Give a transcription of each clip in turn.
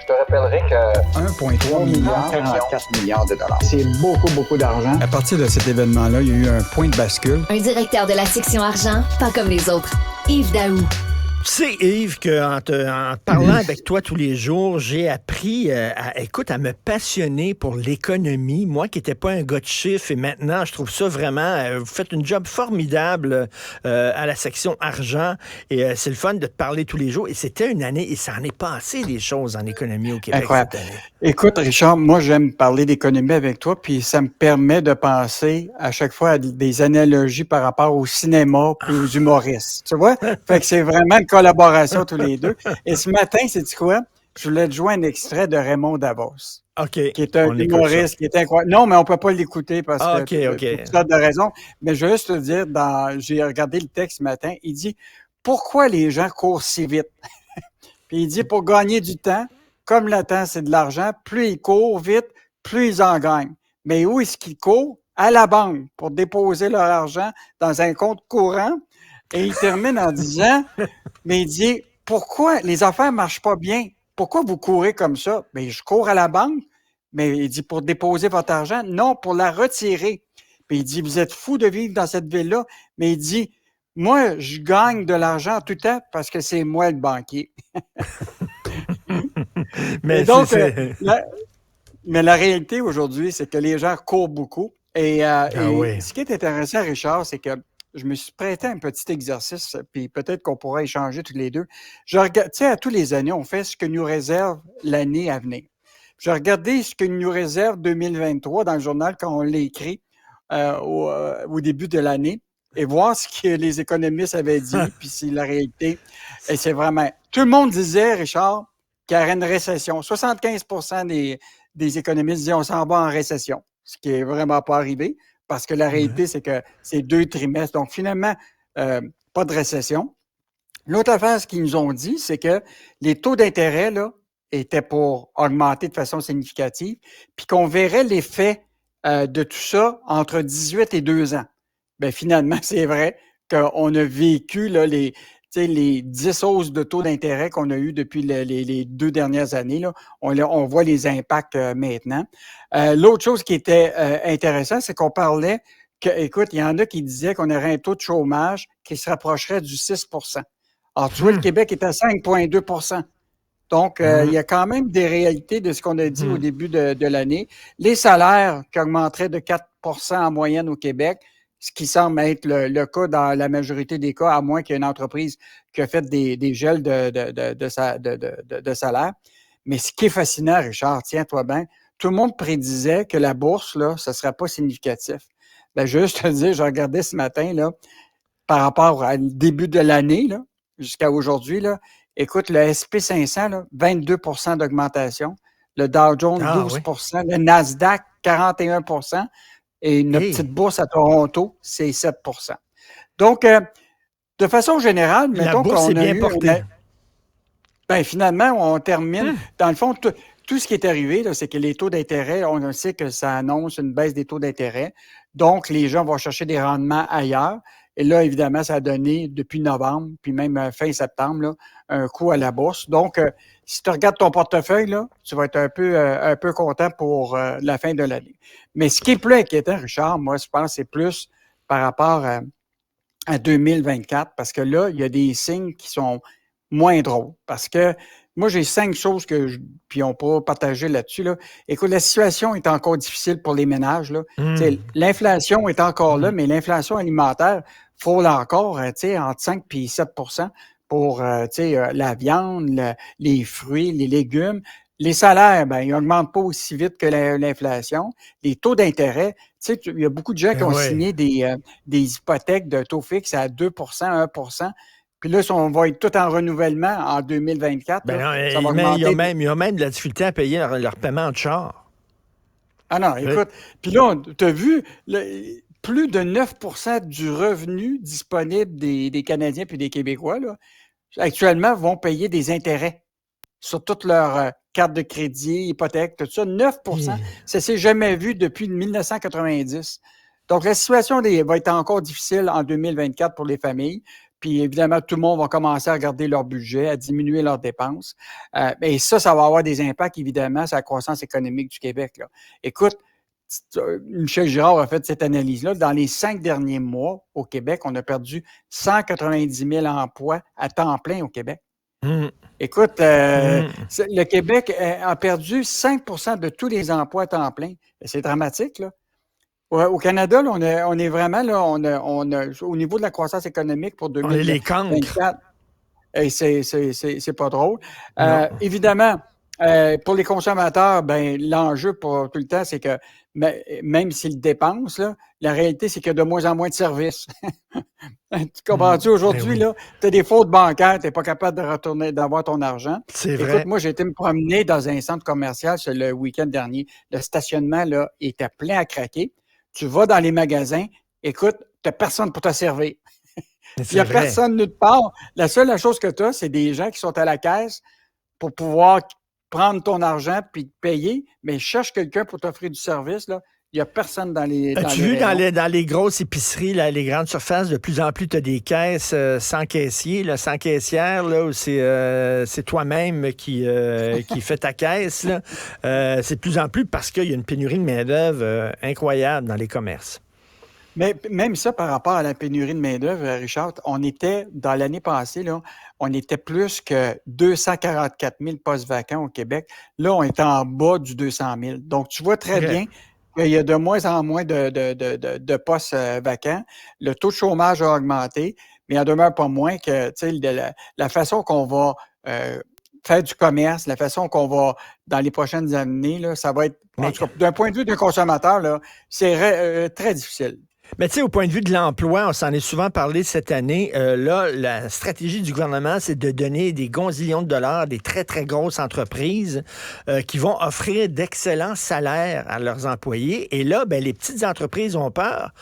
Je te rappellerai que 1,3 milliard, 44 milliards de dollars. c'est beaucoup, beaucoup d'argent. À partir de cet événement-là, il y a eu un point de bascule. Un directeur de la section argent, pas comme les autres. Yves Daou. Tu sais, Yves, qu'en en parlant avec toi tous les jours, j'ai appris à me passionner pour l'économie. Moi qui n'étais pas un gars de chiffres, et maintenant, je trouve ça vraiment... vous faites une job formidable à la section argent, et c'est le fun de te parler tous les jours. Et c'était une année, et ça en est passé des choses en économie au Québec Incroyable. cette année. Écoute, Richard, moi, j'aime parler d'économie avec toi, puis ça me permet de penser à chaque fois à des analogies par rapport au cinéma puis aux humoristes. Tu vois? Fait que c'est vraiment une collaboration tous les deux. Et ce matin, sais-tu quoi? Je voulais te jouer un extrait de Raymond Davos, OK. qui est un On écoute humoriste, qui est incroyable. Non, mais on peut pas l'écouter parce Ah, que OK. pour toutes sortes de raisons. Mais je veux juste te dire, j'ai regardé le texte ce matin, il dit « Pourquoi les gens courent si vite? » Puis il dit « Pour gagner du temps, comme le temps, c'est de l'argent, plus ils courent vite, plus ils en gagnent. Mais où est-ce qu'ils courent? À la banque pour déposer leur argent dans un compte courant. » Et il termine en disant, mais il dit, pourquoi les affaires marchent pas bien? Pourquoi vous courez comme ça? Ben, je cours à la banque. Mais il dit, pour déposer votre argent? Non, pour la retirer. Puis il dit, vous êtes fous de vivre dans cette ville-là. Mais il dit, moi, je gagne de l'argent tout le temps parce que c'est moi le banquier. Mais Et donc, c'est... mais la réalité aujourd'hui, c'est que les gens courent beaucoup. Et oui. ce qui est intéressant, Richard, c'est que je me suis prêté à un petit exercice, puis peut-être qu'on pourra échanger tous les deux. Je regarde, tu sais, à tous les années, on fait ce que nous réserve l'année à venir. J'ai regardé ce que nous réserve 2023 dans le journal quand on l'a écrit au début de l'année et voir ce que les économistes avaient dit, puis c'est la réalité. Et c'est vraiment... Tout le monde disait, Richard, qu'il y aurait une récession. 75% des économistes disaient on s'en va en récession, ce qui est vraiment pas arrivé. Parce que la réalité, c'est que c'est 2 trimestres. Donc, finalement, pas de récession. L'autre affaire, ce qu'ils nous ont dit, c'est que les taux d'intérêt, là, étaient pour augmenter de façon significative, puis qu'on verrait l'effet de tout ça entre 18 et 2 ans. Bien, finalement, c'est vrai qu'on a vécu là, les 10 hausses de taux d'intérêt qu'on a eues depuis les 2 dernières années. Là, on voit les impacts maintenant. L'autre chose qui était intéressant, c'est qu'on parlait que, écoute, il y en a qui disaient qu'on aurait un taux de chômage qui se rapprocherait du 6 Alors, tu vois, le Québec est à 5,2 Donc, il y a quand même des réalités de ce qu'on a dit au début de l'année. Les salaires qui augmenteraient de 4 en moyenne au Québec, ce qui semble être le cas dans la majorité des cas, à moins qu'il y ait une entreprise qui a fait des gels de salaire. Mais ce qui est fascinant, Richard, tiens-toi bien, tout le monde prédisait que la bourse, là, ce ne serait pas significatif. Ben, je veux juste te dire, je regardais ce matin, là, par rapport au début de l'année, là, jusqu'à aujourd'hui, là, écoute, le SP500, là, 22 d'augmentation, le Dow Jones, 12 le Nasdaq, 41 et notre petite bourse à Toronto, c'est 7 Donc, de façon générale, mettons qu'on a eu... Ben, finalement, on termine... Dans le fond, tout ce qui est arrivé, là, c'est que les taux d'intérêt, on sait que ça annonce une baisse des taux d'intérêt. Donc, les gens vont chercher des rendements ailleurs. Et là, évidemment, ça a donné, depuis novembre, puis même fin septembre, là, un coup à la bourse. Donc, si tu regardes ton portefeuille, là, tu vas être un peu content pour la fin de l'année. Mais ce qui est plus inquiétant, Richard, moi, je pense, c'est plus par rapport à 2024, parce que là, il y a des signes qui sont moins drôles. Parce que moi, j'ai 5 choses puis on pourra partager là-dessus. Là. Écoute, la situation est encore difficile pour les ménages. Là. L'inflation est encore là, mais l'inflation alimentaire frôle encore entre 5 et 7 pour la viande, les fruits, les légumes. Les salaires, ben, ils n'augmentent pas aussi vite que l'inflation. Les taux d'intérêt, il y a beaucoup de gens qui ont signé des hypothèques de taux fixe à 2 1 Puis là, on va être tout en renouvellement en 2024. Ben là, non, ça va augmenter. il y a même de la difficulté à payer leur paiement de char. Ah non, écoute. Puis là, tu as vu, plus de 9 du revenu disponible des Canadiens puis des Québécois, là, actuellement, vont payer des intérêts sur toutes leurs cartes de crédit, hypothèques, tout ça. 9 ça s'est jamais vu depuis 1990. Donc, la situation va être encore difficile en 2024 pour les familles. puis évidemment, tout le monde va commencer à regarder leur budget, à diminuer leurs dépenses. Et ça va avoir des impacts, évidemment, sur la croissance économique du Québec, là. Écoute, Michel Girard a fait cette analyse-là. Dans les 5 derniers mois, au Québec, on a perdu 190 000 emplois à temps plein au Québec. Écoute, le Québec a perdu 5 de tous les emplois à temps plein. C'est dramatique, là. Au Canada, là, on est vraiment, là, on a, au niveau de la croissance économique pour On est les 2024, et c'est pas drôle. Non. Évidemment, pour les consommateurs, ben l'enjeu pour tout le temps, c'est que même s'ils dépensent, là, la réalité, c'est qu'il y a de moins en moins de services. Tu comprends-tu? Aujourd'hui, oui. là, tu as des fautes bancaires, tu n'es pas capable de retourner, d'avoir ton argent. C'est Écoute, vrai. moi, j'ai été me promener dans un centre commercial le week-end dernier. Le stationnement, là, était plein à craquer. Tu vas dans les magasins, écoute, tu n'as personne pour te servir. Il n'y a personne nulle part. La seule chose que tu as, c'est des gens qui sont à la caisse pour pouvoir prendre ton argent puis te payer, mais cherche quelqu'un pour t'offrir du service, là. Il n'y a personne dans les As-tu vu dans les grosses épiceries, là, les grandes surfaces, de plus en plus, tu as des caisses sans caissier, là, sans caissière, là, où c'est toi-même qui fait ta caisse. Là. C'est de plus en plus parce qu'il y a une pénurie de main-d'œuvre incroyable dans les commerces. Mais même ça, par rapport à la pénurie de main-d'œuvre, Richard, on était, dans l'année passée, là, on était plus que 244 000 postes vacants au Québec. Là, on est en bas du 200 000. Donc, tu vois très bien qu'il y a de moins en moins de postes vacants. Le taux de chômage a augmenté, mais il en demeure pas moins que, tu sais, la façon qu'on va faire du commerce, la façon qu'on va, dans les prochaines années, là, ça va être, en tout cas, d'un point de vue d'un consommateur, là, c'est très difficile. Mais tu sais, au point de vue de l'emploi, on s'en est souvent parlé cette année. Là, la stratégie du gouvernement, c'est de donner des gonzillions de dollars à des très, très grosses entreprises qui vont offrir d'excellents salaires à leurs employés. Et là, ben, les petites entreprises ont peur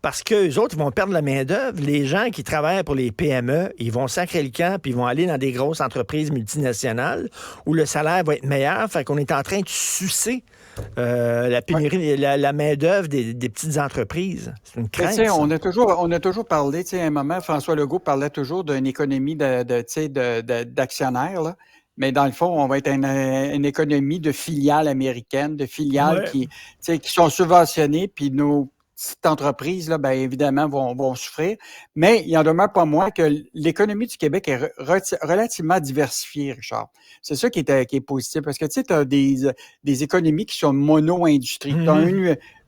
parce qu'eux autres vont perdre la main-d'œuvre. Les gens qui travaillent pour les PME, ils vont sacrer le camp puis ils vont aller dans des grosses entreprises multinationales où le salaire va être meilleur. Fait qu'on est en train de sucer la pénurie, la main-d'œuvre des petites entreprises. C'est une crainte. On a toujours parlé, à un moment, François Legault parlait toujours d'une économie d'actionnaires, là. Mais dans le fond, on va être une économie de filiales américaines, de filiales qui sont subventionnées, puis nos petites entreprises, là, ben, évidemment, vont souffrir. Mais il en demeure pas moins que l'économie du Québec est relativement diversifiée, Richard. C'est ça qui est positif, parce que tu as des économies qui sont mono-industrie. Tu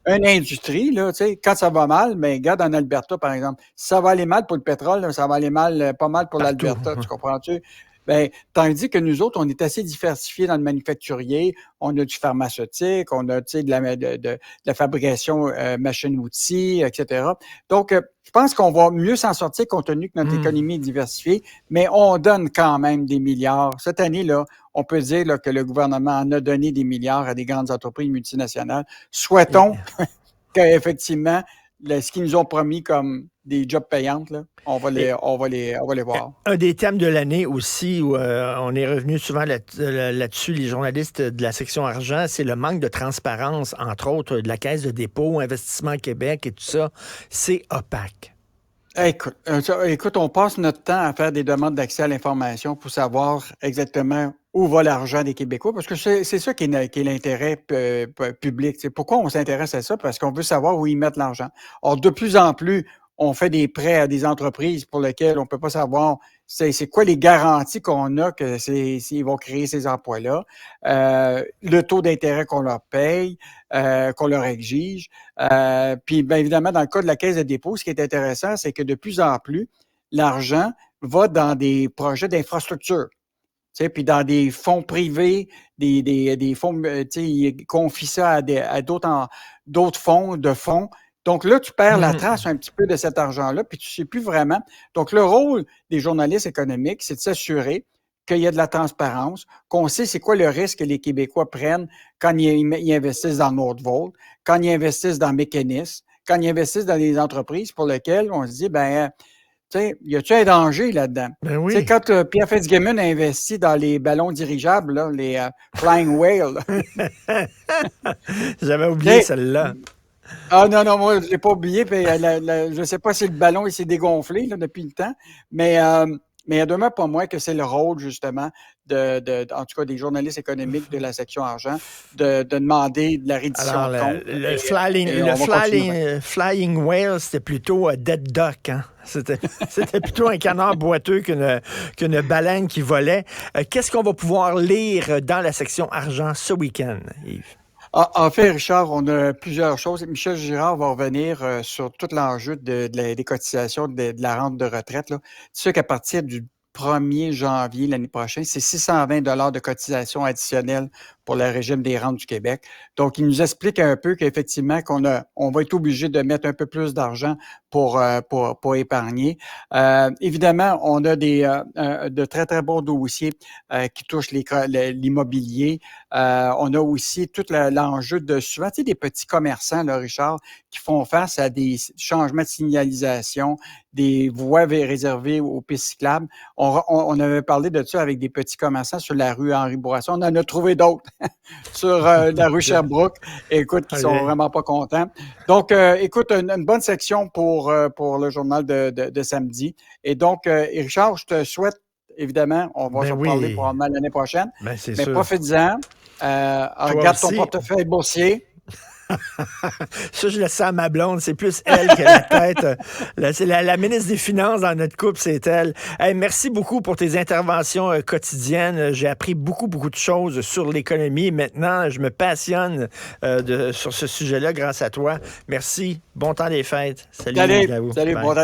as une industrie, là, tu sais, quand ça va mal, mais regarde en Alberta, par exemple. Si ça va aller mal pour le pétrole, là, ça va aller mal, pas mal pour l'Alberta, tu comprends-tu? Ben, tandis que nous autres, on est assez diversifiés dans le manufacturier, on a du pharmaceutique, on a, tu sais, de la fabrication machine-outils, etc. Donc, je pense qu'on va mieux s'en sortir compte tenu que notre économie est diversifiée, mais on donne quand même des milliards. Cette année-là, on peut dire là, que le gouvernement en a donné des milliards à des grandes entreprises multinationales. Souhaitons qu'effectivement, ce qu'ils nous ont promis comme des jobs payantes, là, on va les voir. Un des thèmes de l'année aussi, où on est revenu souvent là-dessus, les journalistes de la section argent, c'est le manque de transparence, entre autres, de la Caisse de dépôt, Investissement Québec et tout ça. C'est opaque. Écoute, on passe notre temps à faire des demandes d'accès à l'information pour savoir exactement où va l'argent des Québécois, parce que c'est ça qui est l'intérêt public. C'est pourquoi on s'intéresse à ça? Parce qu'on veut savoir où ils mettent l'argent. Or, de plus en plus, on fait des prêts à des entreprises pour lesquelles on ne peut pas savoir c'est quoi les garanties qu'on a que s'ils vont créer ces emplois-là, le taux d'intérêt qu'on leur paye, qu'on leur exige. Puis, bien évidemment, dans le cas de la Caisse de dépôt, ce qui est intéressant, c'est que de plus en plus, l'argent va dans des projets d'infrastructure. Tu sais, puis dans des fonds privés, des fonds, tu sais, ils confient ça à d'autres fonds. Donc là, tu perds la trace un petit peu de cet argent-là, puis tu sais plus vraiment. Donc, le rôle des journalistes économiques, c'est de s'assurer qu'il y a de la transparence, qu'on sait c'est quoi le risque que les Québécois prennent quand ils investissent dans Nordvolt, quand ils investissent dans Mécanisme, quand ils investissent dans des entreprises pour lesquelles on se dit, ben, tu sais, y a-tu un danger là-dedans? Ben oui. Tu sais, quand Pierre Fitzgibbon a investi dans les ballons dirigeables, là, les Flying Whale. J'avais oublié celle-là. Ah non, non, moi, je l'ai pas oublié. Puis, je ne sais pas si le ballon il s'est dégonflé là, depuis le temps, mais il y a demeure pas moins que c'est le rôle, justement, en tout cas des journalistes économiques de la section argent, de demander de la reddition Alors, de comptes. Et on va continuer. flying whale, c'était plutôt dead duck. Hein? C'était plutôt un canard boiteux qu'une baleine qui volait. Qu'est-ce qu'on va pouvoir lire dans la section argent ce week-end, Yves? En fait, Richard, on a plusieurs choses. Michel Girard va revenir sur tout l'enjeu des cotisations de la rente de retraite. Là. Tu sais qu'à partir du 1er janvier l'année prochaine, c'est 620 $ de cotisations additionnelles pour le régime des rentes du Québec. Donc, il nous explique un peu qu'effectivement, on va être obligé de mettre un peu plus d'argent pour épargner. Évidemment, on a de très, très bons dossiers qui touchent l'immobilier. On a aussi tout l'enjeu de souvent, tu sais, des petits commerçants, là, Richard, qui font face à des changements de signalisation, des voies réservées aux pistes cyclables. On avait parlé de ça avec des petits commerçants sur la rue Henri-Bourassa. On en a trouvé d'autres sur la rue Sherbrooke, écoute, qui sont vraiment pas contents. Donc, écoute, une bonne section pour le journal de samedi. Et donc, Richard, je te souhaite, évidemment, on va se reparler probablement l'année prochaine, mais profite-en. Regarde ton portefeuille boursier. Ça, je laisse ça à ma blonde. C'est plus elle qui a la tête. C'est la ministre des Finances dans notre couple, c'est elle. Hey, merci beaucoup pour tes interventions quotidiennes. J'ai appris beaucoup, beaucoup de choses sur l'économie. Maintenant, je me passionne sur ce sujet-là grâce à toi. Merci. Bon temps des fêtes. Salut. Salut. Bon temps.